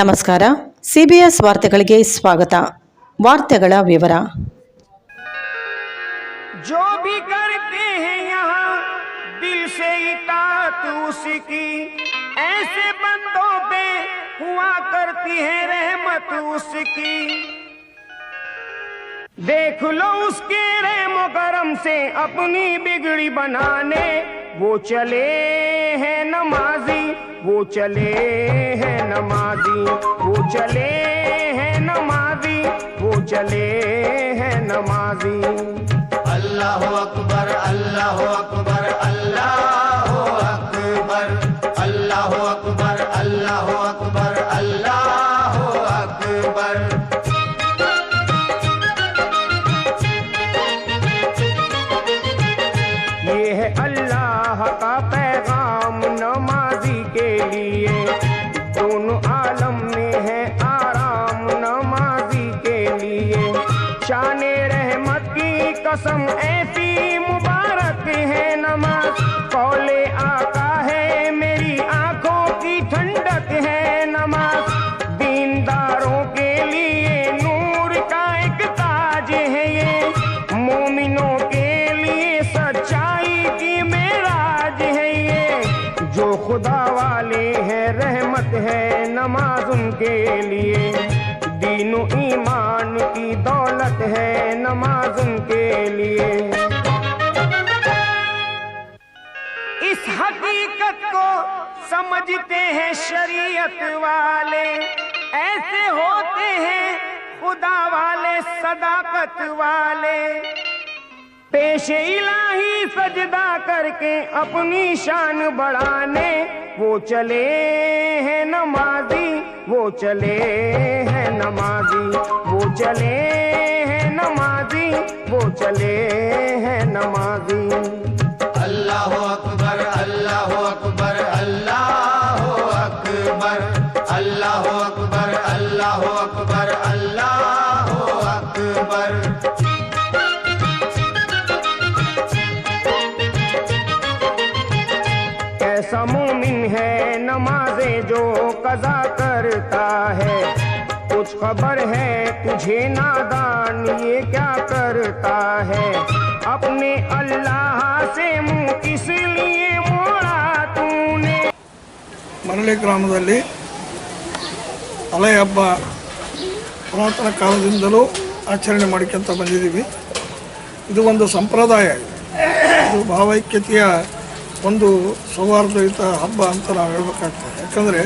ನಮಸ್ಕಾರ. ಸಿಬಿಎಸ್ ವಾರ್ತೆಗಳಿಗೆ ಸ್ವಾಗತ. ವಾರ್ತೆಗಳ ವಿವರ. जो भी करते हैं यहाँ दिल से इताअत उसकी, ऐसे बंदों पे हुआ करती है रहमत उसकी। देख लो उसके रहम करम से अपनी बिगड़ी बनाने, वो चले हैं नमाजी, वो चले हैं नमाजी, वो चले हैं नमाजी, वो चले हैं नमाजी। अल्लाहु अकबर अल्लाहु अकबर अल्लाहु अकबर अल्लाहु अकबर अल्लाहु अकबर अल्लाहु अकबर। ये है अल्लाह का पैगाम नमाजी के लिए, दोनों आलम में है आराम नमाजी के लिए। शाने रहमत की कसम ऐसी मुबारक है नमाज, कौले आका है मेरी आंखों की ठंडक है नमाज। दीनदारों के लिए नूर का एक ताज है ये, मोमिनों के लिए सच्चाई की मेराज है ये। जो खुदा वाले हैं रहमत है नमाज उनके लिए, दीन ईमान की दौलत है नमाज उनके लिए। इस हकीकत को समझते हैं शरीयत वाले, ऐसे होते हैं खुदा वाले सदाकत वाले। पेशे इलाही सजदा करके अपनी शान बढ़ाने, वो चले हैं नमाजी, वो चले हैं नमाजी, वो चले हैं नमाजी, वो चले हैं नमाजी। अल्लाहु अकबर अल्लाहु अकबर अल्लाहु अकबर अल्लाहु अकबर अल्लाहु अकबर अल्लाहु अकबर। कैसा मोमिन है नमाज़े जो कज़ा करता है, कुछ खबर है तुझे नादान ये क्या करता है। अपने अल्लाह से मुंह किस लिए मोड़ा तूने। ಮರಳಿ ಗ್ರಾಮದಲ್ಲಿ ಅಲೆ ಹಬ್ಬ ಪುರಾತನ ಕಾಲದಿಂದಲೂ ಆಚರಣೆ ಮಾಡ್ಕೊಂತ ಬಂದಿದ್ದೀವಿ. ಇದು ಒಂದು ಸಂಪ್ರದಾಯ, ಇದು ಭಾವೈಕ್ಯತೆಯ ಒಂದು ಸೌಹಾರ್ದಯುತ ಹಬ್ಬ ಅಂತ ನಾವು ಹೇಳ್ಬೇಕಾಗ್ತದೆ. ಯಾಕಂದರೆ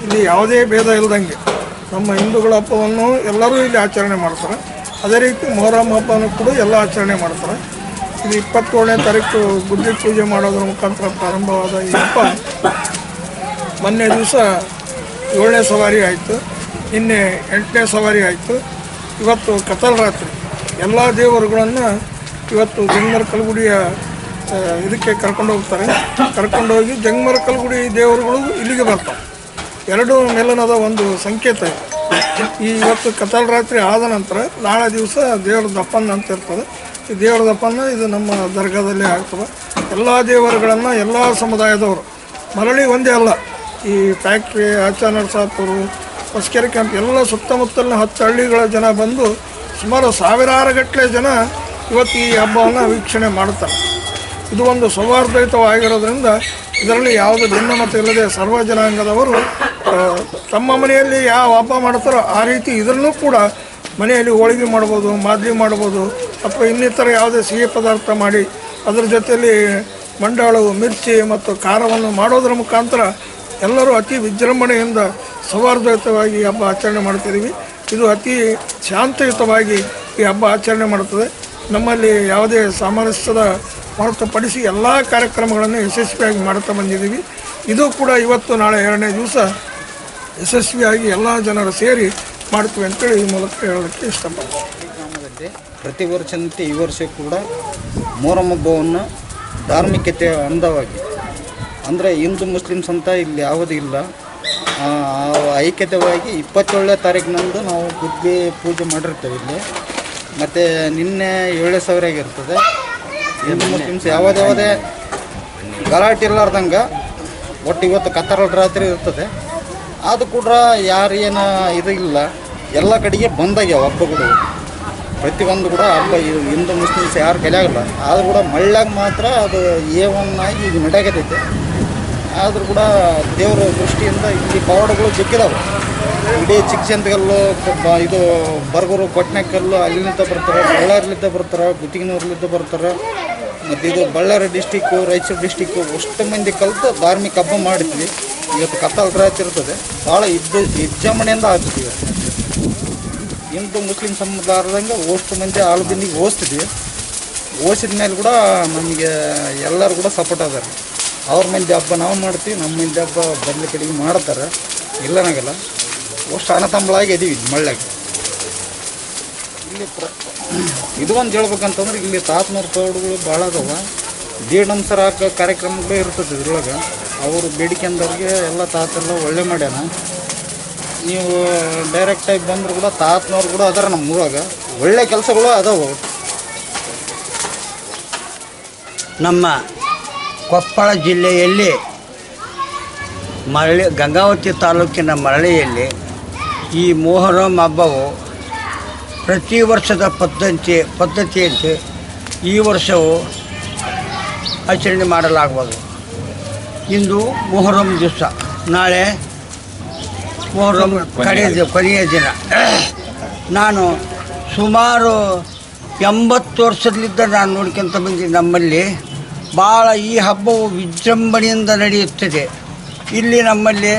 ಇಲ್ಲಿ ಯಾವುದೇ ಭೇದ ಇಲ್ಲದಂಗೆ ನಮ್ಮ ಹಿಂದೂಗಳ ಹಬ್ಬವನ್ನು ಎಲ್ಲರೂ ಇಲ್ಲಿ ಆಚರಣೆ ಮಾಡ್ತಾರೆ. ಅದೇ ರೀತಿ ಮೊಹರಂ ಹಬ್ಬನೂ ಕೂಡ ಎಲ್ಲ ಆಚರಣೆ ಮಾಡ್ತಾರೆ. ಇದು 27ನೇ ತಾರೀಕು ಬುದ್ಧಿ ಪೂಜೆ ಮಾಡೋದ್ರ ಮುಖಾಂತರ ಪ್ರಾರಂಭವಾದ ಈ ಹಬ್ಬ ಮೊನ್ನೆ ದಿವಸ 7ನೇ ಸವಾರಿ ಆಯಿತು, ನಿನ್ನೆ 8ನೇ ಸವಾರಿ ಆಯಿತು. ಇವತ್ತು ಕತ್ತಲ ರಾತ್ರಿ ಎಲ್ಲ ದೇವರುಗಳನ್ನು ಇವತ್ತು ಜಂಗಮರ ಕಲ್ಗುಡಿಯ ಇದಕ್ಕೆ ಕರ್ಕೊಂಡು ಹೋಗ್ತಾರೆ. ಕರ್ಕೊಂಡೋಗಿ ಜಂಗಮರ ಕಲ್ಗುಡಿ ದೇವರುಗಳು ಇಲ್ಲಿಗೆ ಬರ್ತಾವೆ. ಎರಡು ಮೇಲನದ ಒಂದು ಸಂಕೇತ ಇದೆ. ಈ ಇವತ್ತು ಕತ್ತಲ ರಾತ್ರಿ ಆದ ನಂತರ ನಾಳೆ ದಿವಸ ದೇವರ ದಪ್ಪನ್ನ ಅಂತ ಇರ್ತದೆ. ಈ ದೇವರ ದಪ್ಪನ್ನ ಇದು ನಮ್ಮ ದರ್ಗಾದಲ್ಲೇ ಆಗ್ತದೆ. ಎಲ್ಲ ದೇವರುಗಳನ್ನು ಎಲ್ಲ ಸಮುದಾಯದವರು ಮರಳಿ ಒಂದೇ ಅಲ್ಲ, ಈ ಫ್ಯಾಕ್ಟ್ರಿ ಆಚಾನರ್ಸಾಪುರ ಹೊಸಕೆರೆ ಕ್ಯಾಂಪ್ ಎಲ್ಲ ಸುತ್ತಮುತ್ತಲಿನ 10 ಹಳ್ಳಿಗಳ ಜನ ಬಂದು ಸುಮಾರು ಸಾವಿರಾರು ಗಟ್ಟಲೆ ಜನ ಇವತ್ತು ಈ ಹಬ್ಬವನ್ನು ವೀಕ್ಷಣೆ ಮಾಡ್ತಾರೆ. ಇದು ಒಂದು ಸೌಹಾರ್ದಯುತವಾಗಿರೋದ್ರಿಂದ ಇದರಲ್ಲಿ ಯಾವುದೇ ಭಿನ್ನಮತ ಇಲ್ಲದೆ ಸರ್ವ ಜನಾಂಗದವರು ತಮ್ಮ ಮನೆಯಲ್ಲಿ ಯಾವ ಹಬ್ಬ ಮಾಡ್ತಾರೋ ಆ ರೀತಿ ಇದನ್ನು ಕೂಡ ಮನೆಯಲ್ಲಿ ಹೋಳಿಗೆ ಮಾಡ್ಬೋದು, ಮಾದಲಿ ಮಾಡ್ಬೋದು, ಅಥವಾ ಇನ್ನಿತರ ಯಾವುದೇ ಸಿಹಿ ಪದಾರ್ಥ ಮಾಡಿ ಅದರ ಜೊತೆಯಲ್ಲಿ ಮಂಡಾಳು, ಮಿರ್ಚಿ ಮತ್ತು ಖಾರವನ್ನು ಮಾಡೋದ್ರ ಮುಖಾಂತರ ಎಲ್ಲರೂ ಅತಿ ವಿಜೃಂಭಣೆಯಿಂದ ಸೌಹಾರ್ದಯುತವಾಗಿ ಹಬ್ಬ ಆಚರಣೆ ಮಾಡ್ತಿದ್ದೀವಿ. ಇದು ಅತಿ ಶಾಂತಯುತವಾಗಿ ಈ ಹಬ್ಬ ಆಚರಣೆ ಮಾಡುತ್ತದೆ. ನಮ್ಮಲ್ಲಿ ಯಾವುದೇ ಸಾಮರಸ್ಯದ ಹೊರತುಪಡಿಸಿ ಎಲ್ಲ ಕಾರ್ಯಕ್ರಮಗಳನ್ನು ಯಶಸ್ವಿಯಾಗಿ ಮಾಡ್ತಾ ಬಂದಿದ್ದೀವಿ. ಇದು ಕೂಡ ಇವತ್ತು ನಾಳೆ 2ನೇ ದಿವಸ ಯಶಸ್ವಿಯಾಗಿ ಎಲ್ಲ ಜನರು ಸೇರಿ ಮಾಡ್ತೀವಿ ಅಂತೇಳಿ ಈ ಮೂಲಕ ಹೇಳೋದಕ್ಕೆ ಇಷ್ಟಪಡ್ತೀನಿ. ಗ್ರಾಮದಲ್ಲಿ ಪ್ರತಿ ವರ್ಷದಂತೆ ಈ ವರ್ಷ ಕೂಡ ಮೊಹರಂ ಹಬ್ಬವನ್ನು ಧಾರ್ಮಿಕತೆ ಅಂದವಾಗಿ, ಅಂದರೆ ಹಿಂದೂ ಮುಸ್ಲಿಮ್ಸ್ ಅಂತ ಇಲ್ಲಿ ಯಾವುದೂ ಇಲ್ಲ, ಐಕ್ಯತೆವಾಗಿ 27ನೇ ತಾರೀಕಿನಂದು ನಾವು ಬುದ್ಧಿ ಪೂಜೆ ಮಾಡಿರ್ತೇವೆ ಇಲ್ಲಿ. ಮತ್ತು ನಿನ್ನೆ 7ನೇ ಸವಾರಿಗೆ ಇರ್ತದೆ. ಹಿಂದೂ ಮುಸ್ಲಿಮ್ಸ್ ಯಾವುದೇ ಗಲಾಟೆ ಇರಲಾರ್ದಂಗೆ ಒಟ್ಟು ಇವತ್ತು ಕತ್ತಲ ರಾತ್ರಿ ಇರ್ತದೆ. ಅದು ಕೂಡ ಯಾರೇನು ಇದು ಇಲ್ಲ, ಎಲ್ಲ ಕಡೆಗೆ ಬಂದಾಗ್ಯಾವ ಹಬ್ಬಗಳು. ಪ್ರತಿಯೊಂದು ಕೂಡ ಹಬ್ಬ ಇದು ಹಿಂದೂ ಮುಸ್ಲಿಮ್ಸ್ ಯಾರು ಕಲಿಯಾಗಲ್ಲ. ಆದರೂ ಕೂಡ ಮಳ್ಳ್ಯಾಗ ಮಾತ್ರ ಅದು ಆಗಿ ಈಗ ನಡೆಯಕತ್ತೈತೆ. ಆದರೂ ಕೂಡ ದೇವರ ದೃಷ್ಟಿಯಿಂದ ಇಲ್ಲಿ ಪವಾಡಗಳು ಜಗ್ಗಿದಾವೆ. ಇಡೀ ಚಿಕ್ಕಚಂದಗಲ್ಲು, ಇದು ಬರಗೂರು, ಕೊಟ್ನೆಕಲ್ಲು ಅಲ್ಲಿಂದ ಬರ್ತಾರೆ, ಬಳ್ಳಾರಿಲಿಂದ ಬರ್ತಾರೆ, ಗುತ್ತಿಗೆನೂರ್ಲಿಂದ ಬರ್ತಾರೆ. ಮತ್ತು ಇದು ಬಳ್ಳಾರಿ ಡಿಸ್ಟಿಕ್ಕು, ರಾಯಚೂರು ಡಿಸ್ಟಿಕ್ಕು ಅಷ್ಟು ಮಂದಿ ಕಲಿತು ಧಾರ್ಮಿಕ ಹಬ್ಬ ಮಾಡಿದ್ವಿ. ಇವತ್ತು ಕತ್ತಲ ರಾತ್ರಿ ಇರ್ತದೆ, ಭಾಳ ವಿಜೃಂಭಣೆಯಿಂದ ಆಗ್ತಿದ್ವಿ. ಹಿಂದೂ ಮುಸ್ಲಿಂ ಸಮುದಾಯದಂಗೆ ಅಷ್ಟು ಮಂದಿ ಆಲದಿಂದಿಗೆ ಓದಿಸ್ತಿದ್ವಿ. ಓದಿಸಿದ ಮೇಲೆ ಕೂಡ ನಮಗೆ ಎಲ್ಲರೂ ಕೂಡ ಸಪೋರ್ಟ್ ಅದಾರೆ. ಅವ್ರ ಮಂದಿ ಹಬ್ಬ ನಾವು ಮಾಡ್ತೀವಿ, ನಮ್ಮ ಮಂದಿ ಹಬ್ಬ ಬದಲಿ ಕಡೆಗೆ ಮಾಡ್ತಾರೆ, ಇಲ್ಲನಾಗಲ್ಲ. ಅಷ್ಟು ಅಣ್ಣತಮ್ಮಳಾಗಿ ಇದೀವಿ ಮಳ್ಳ್ಯಾಗ. ಇಲ್ಲಿ ಇದು ಒಂದು ಹೇಳ್ಬೇಕಂತಂದ್ರೆ ಇಲ್ಲಿ ತಾತನೂರು ತೋಡುಗಳು ಭಾಳ ಅದಾವ. ದೀರ್ಣಂಸರ ಹಾಕೋ ಕಾರ್ಯಕ್ರಮಗಳು ಇರ್ತದೆ ಇದ್ರೊಳಗೆ. ಅವರು ಬೇಡಿಕೆಂದವ್ರಿಗೆ ಎಲ್ಲ ತಾತೆಲ್ಲ ಒಳ್ಳೆ ಮಾಡ್ಯಾನ. ನೀವು ಡೈರೆಕ್ಟಾಗಿ ಬಂದರೂ ಕೂಡ ತಾತನವ್ರು ಕೂಡ ಅದಾರ ನಮ್ಮ ಊರಾಗ. ಒಳ್ಳೆ ಕೆಲಸಗಳು ಅದಾವೆ. ನಮ್ಮ ಕೊಪ್ಪಳ ಜಿಲ್ಲೆಯಲ್ಲಿ ಮರಳಿ ಗಂಗಾವತಿ ತಾಲೂಕಿನ ಮರಳಿಯಲ್ಲಿ ಈ ಮೊಹರಂ ಹಬ್ಬವು ಪ್ರತಿ ವರ್ಷದ ಪದ್ಧತಿಯಂತೆ ಈ ವರ್ಷವೂ ಆಚರಣೆ ಮಾಡಲಾಗುವುದು. ಇಂದು ಮೊಹರಂ ದಿವಸ, ನಾಳೆ ಮೊಹರಂ ಕೊನೆಯ ದಿನ. ನಾನು ಸುಮಾರು 80 ವರ್ಷದಲ್ಲಿದ್ದ ನಾನು ನೋಡ್ಕೊಂತ ಬಂದಿದ್ದೆ. ನಮ್ಮಲ್ಲಿ ಭಾಳ ಈ ಹಬ್ಬವು ವಿಜೃಂಭಣೆಯಿಂದ ನಡೆಯುತ್ತದೆ. ಇಲ್ಲಿ ನಮ್ಮಲ್ಲಿ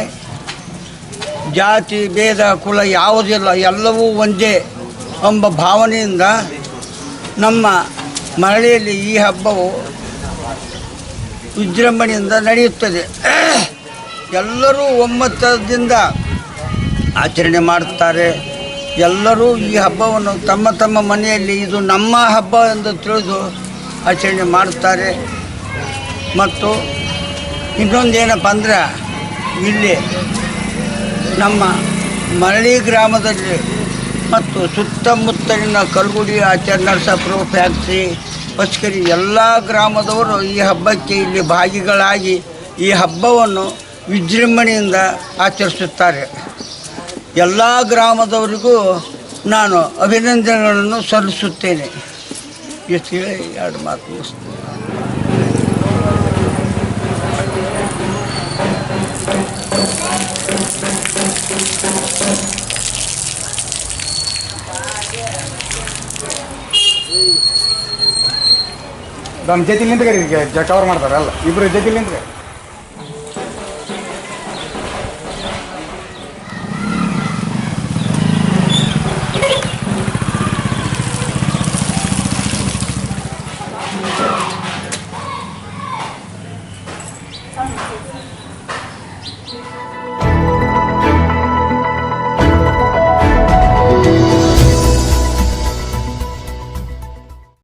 ಜಾತಿ ಭೇದ ಕುಲ ಯಾವುದಿಲ್ಲ, ಎಲ್ಲವೂ ಒಂದೇ ಎಂಬ ಭಾವನೆಯಿಂದ ನಮ್ಮ ಮರಳಿಯಲ್ಲಿ ಈ ಹಬ್ಬವು ವಿಜೃಂಭಣೆಯಿಂದ ನಡೆಯುತ್ತದೆ. ಎಲ್ಲರೂ ಒಮ್ಮತದಿಂದ ಆಚರಣೆ ಮಾಡುತ್ತಾರೆ. ಎಲ್ಲರೂ ಈ ಹಬ್ಬವನ್ನು ತಮ್ಮ ತಮ್ಮ ಮನೆಯಲ್ಲಿ ಇದು ನಮ್ಮ ಹಬ್ಬ ಎಂದು ತಿಳಿದು ಆಚರಣೆ ಮಾಡುತ್ತಾರೆ. ಮತ್ತು ಇನ್ನೊಂದೇನಪ್ಪ ಅಂದ್ರೆ, ಇಲ್ಲಿ ನಮ್ಮ ಮರಳಿ ಗ್ರಾಮದಲ್ಲಿ ಮತ್ತು ಸುತ್ತಮುತ್ತಲಿನ ಕಲ್ಗುಡಿ, ಆಚಾರ್ಯ ನರಸಾಪುರ, ಫ್ಯಾಕ್ಟ್ರಿ, ಪಚ್ಕರಿ ಎಲ್ಲ ಗ್ರಾಮದವರು ಈ ಹಬ್ಬಕ್ಕೆ ಇಲ್ಲಿ ಭಾಗಿಗಳಾಗಿ ಈ ಹಬ್ಬವನ್ನು ವಿಜೃಂಭಣೆಯಿಂದ ಆಚರಿಸುತ್ತಾರೆ. ಎಲ್ಲ ಗ್ರಾಮದವರಿಗೂ ನಾನು ಅಭಿನಂದನೆಗಳನ್ನು ಸಲ್ಲಿಸುತ್ತೇನೆ. ಎಷ್ಟು ಹೇಳಿ 2 ಮಾತು ಮುಗಿಸ್ತೇನೆ. ನಮ್ಮ ಜೊತೆಲಿ ನಿಂತ್ಕರಿ, ಕವರ್ ಮಾಡ್ತಾರಲ್ಲ, ಇಬ್ಬರು ಜೊತೆಲಿ ನಿಂತ್ಕರಿ.